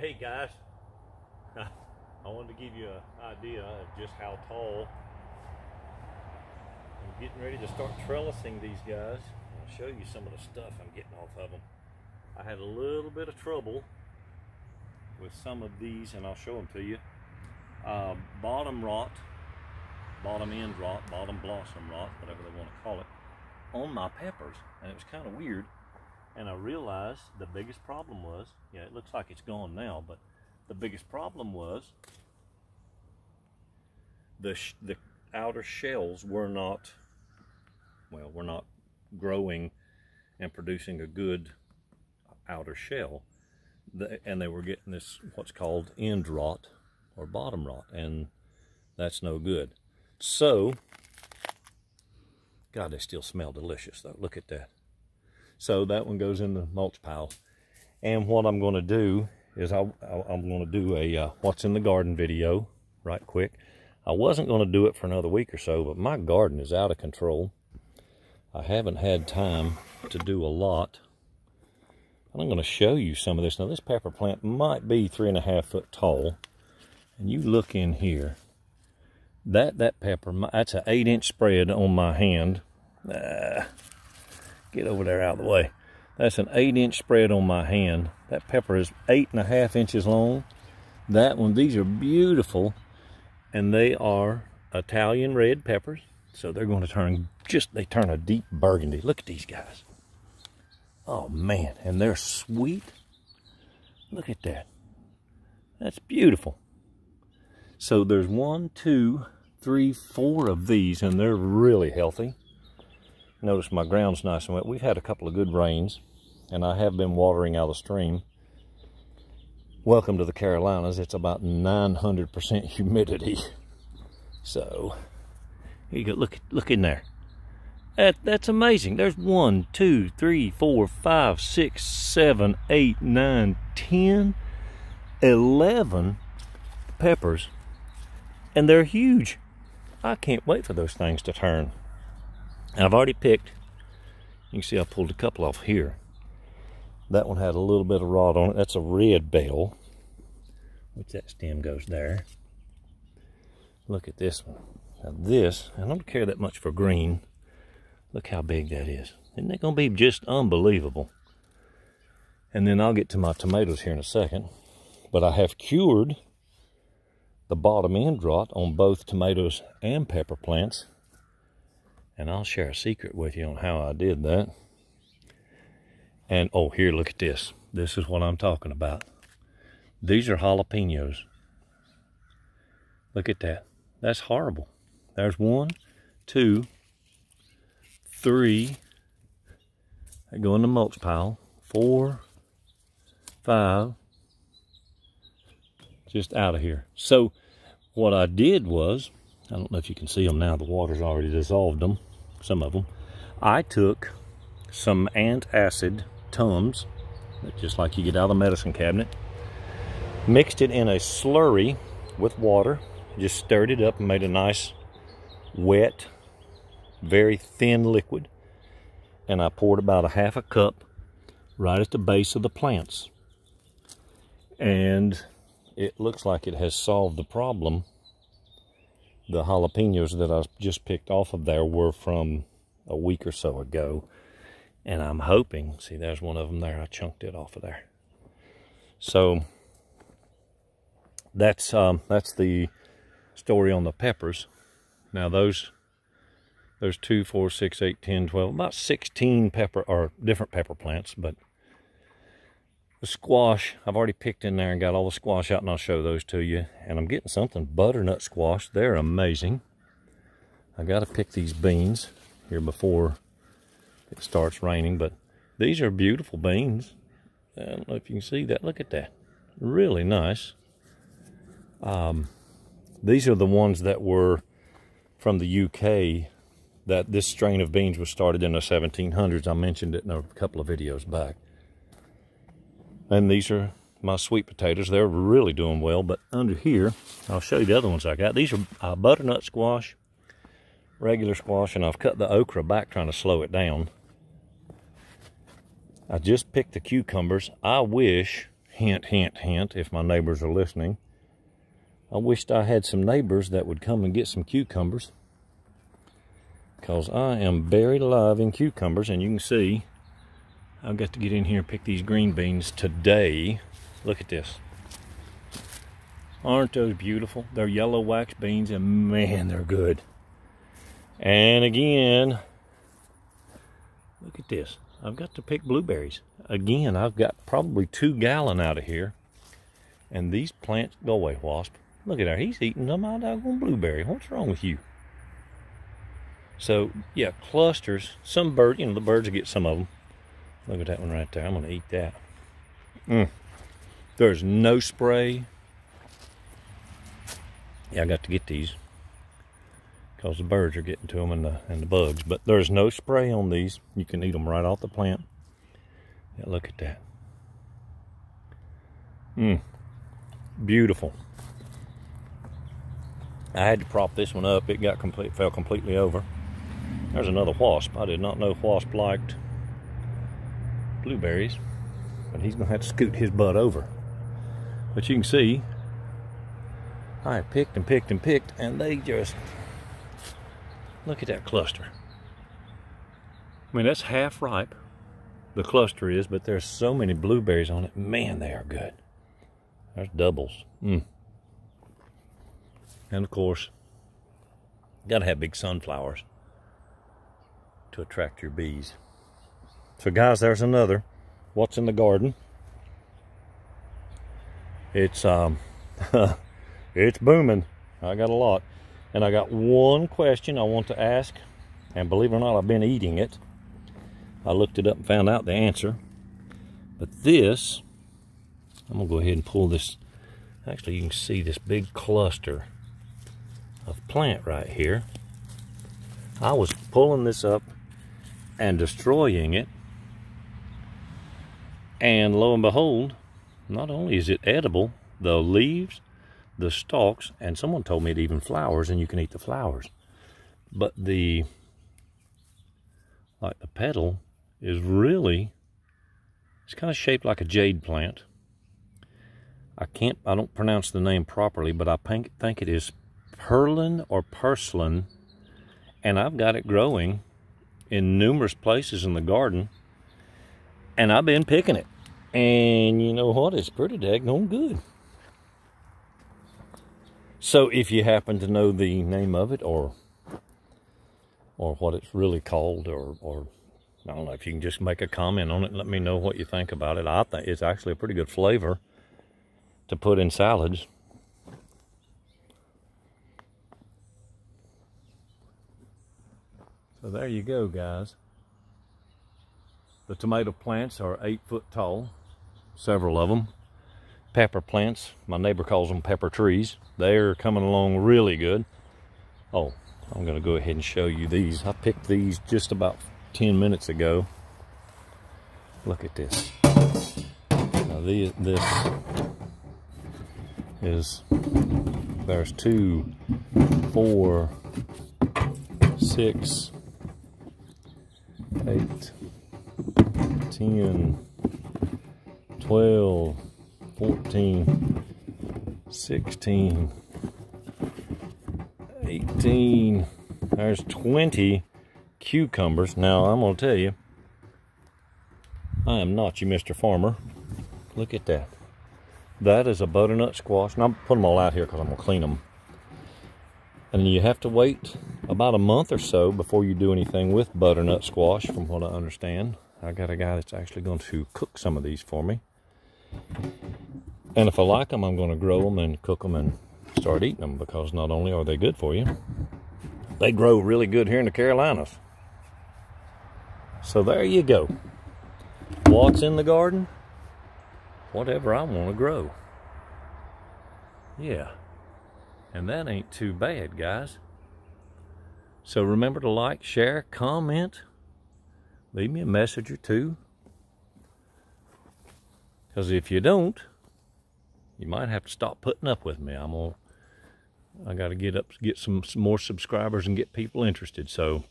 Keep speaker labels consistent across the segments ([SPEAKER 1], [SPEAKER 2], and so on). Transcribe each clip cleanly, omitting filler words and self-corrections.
[SPEAKER 1] Hey guys, I wanted to give you an idea of just how tall. I'm getting ready to start trellising these guys. I'll show you some of the stuff I'm getting off of them. I had a little bit of trouble with some of these, and I'll show them to you. Bottom rot, bottom end rot, bottom blossom rot, whatever they want to call it, on my peppers, and it was kind of weird. And I realized the biggest problem was, yeah, it looks like it's gone now, but the biggest problem was the outer shells were not, well, were not growing and producing a good outer shell. And they were getting this, what's called end rot or bottom rot, and that's no good. So, God, they still smell delicious though. Look at that. So that one goes in the mulch pile. And what I'm going to do is I'm going to do a what's in the garden video right quick. I wasn't going to do it for another week or so, but my garden is out of control. I haven't had time to do a lot. And I'm going to show you some of this. Now this pepper plant might be 3.5 foot tall. And you look in here. That pepper, that's an 8-inch spread on my hand. Get over there out of the way. That's an 8-inch spread on my hand. That pepper is 8.5 inches long. That one, these are beautiful, and they are Italian red peppers. So they're going to turn they turn a deep burgundy. Look at these guys. Oh man, and they're sweet. Look at that. That's beautiful. So there's 1, 2, 3, 4 of these, and they're really healthy. Notice my ground's nice and wet. We've had a couple of good rains, and I have been watering out of the stream. Welcome to the Carolinas. It's about 900% humidity. So, here you go. Look in there. That's amazing. There's 1, 2, 3, 4, 5, 6, 7, 8, 9, 10, 11 peppers, and they're huge. I can't wait for those things to turn. And I've already picked, you can see I pulled a couple off here. That one had a little bit of rot on it. That's a red bell, which that stem goes there. Look at this one. Now this, I don't care that much for green. Look how big that is. Isn't that going to be just unbelievable? And then I'll get to my tomatoes here in a second. But I have cured the bottom end rot on both tomatoes and pepper plants. And I'll share a secret with you on how I did that. And, oh, here, look at this. This is what I'm talking about. These are jalapenos. Look at that. That's horrible. There's 1, 2, 3. They go in the mulch pile. 4, 5. Just out of here. So, what I did was, I don't know if you can see them now. The water's already dissolved them. Some of them. I took some antacid Tums, just like you get out of the medicine cabinet, mixed it in a slurry with water, just stirred it up and made a nice wet, very thin liquid, and I poured about a 1/2 cup right at the base of the plants, and it looks like it has solved the problem. The jalapenos that I just picked off of there were from a week or so ago. And I'm hoping, see, there's one of them there. I chunked it off of there. So that's the story on the peppers. Now there's 2, 4, 6, 8, 10, 12, about 16 different pepper plants, but the squash, I've already picked in there and got all the squash out, and I'll show those to you. And I'm getting something, butternut squash. They're amazing. I got to pick these beans here before it starts raining, but these are beautiful beans. I don't know if you can see that. Look at that. Really nice. These are the ones that were from the UK, that this strain of beans was started in the 1700s. I mentioned it in a couple of videos back. And these are my sweet potatoes. They're really doing well. But under here, I'll show you the other ones I got. These are butternut squash, regular squash, and I've cut the okra back trying to slow it down. I just picked the cucumbers. I wish hint, hint, hint, if my neighbors are listening. I wished I had some neighbors that would come and get some cucumbers, because I am buried alive in cucumbers. And you can see I've got to get in here and pick these green beans today. Look at this. Aren't those beautiful? They're yellow wax beans, and man, they're good. And again, look at this. I've got to pick blueberries. Again, I've got probably 2 gallons out of here. And these plants, go away, wasp. Look at her, he's eating them out of a blueberry. What's wrong with you? So, yeah, clusters. Some birds, you know, the birds will get some of them. Look at that one right there. I'm going to eat that. There's no spray. Yeah, I got to get these because the birds are getting to them and the bugs. But there's no spray on these. You can eat them right off the plant. Yeah, look at that. Beautiful. I had to prop this one up. It fell completely over. There's another wasp. I did not know wasp liked blueberries, but he's gonna have to scoot his butt over. But you can see I have picked and picked and picked, and they just, look at that cluster. I mean, that's half ripe, the cluster is, but there's so many blueberries on it. Man, they are good. There's doubles. And of course, you gotta have big sunflowers to attract your bees. So guys, there's another. What's in the garden? It's it's booming. I got a lot. And I got one question I want to ask, and believe it or not, I've been eating it. I looked it up and found out the answer. But this, I'm gonna go ahead and pull this. Actually, you can see this big cluster of plant right here. I was pulling this up and destroying it, and lo and behold, not only is it edible, the leaves, the stalks, and someone told me it even flowers, and you can eat the flowers, but the petal is really, it's kind of shaped like a jade plant. I don't pronounce the name properly, but I think it is Perlin or Purslin, and I've got it growing in numerous places in the garden, and I've been picking it, and you know what, it's pretty daggone good. So if you happen to know the name of it, or what it's really called, or I don't know, if you can just make a comment on it and let me know what you think about it. I think it's actually a pretty good flavor to put in salads. So there you go, guys. The tomato plants are 8 foot tall, several of them. Pepper plants, my neighbor calls them pepper trees. They're coming along really good. Oh, I'm gonna go ahead and show you these. I picked these just about 10 minutes ago. Look at this. Now this is, there's 2, 4, 6, 8, 10, 12, 14, 16, 18, there's 20 cucumbers. Now, I'm going to tell you, I am not you, Mr. Farmer. Look at that. That is a butternut squash. And I'm putting them all out here because I'm going to clean them. And you have to wait about a month or so before you do anything with butternut squash, from what I understand. I got a guy that's actually going to cook some of these for me. And if I like them, I'm going to grow them and cook them and start eating them, because not only are they good for you, they grow really good here in the Carolinas. So there you go. What's in the garden? Whatever I want to grow. Yeah. And that ain't too bad, guys. So remember to like, share, comment, leave me a message or two. Because if you don't, you might have to stop putting up with me. I got to get some more subscribers and get people interested. So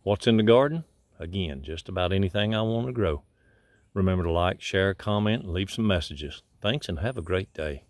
[SPEAKER 1] what's in the garden? Again, just about anything I want to grow. Remember to like, share, comment, and leave some messages. Thanks and have a great day.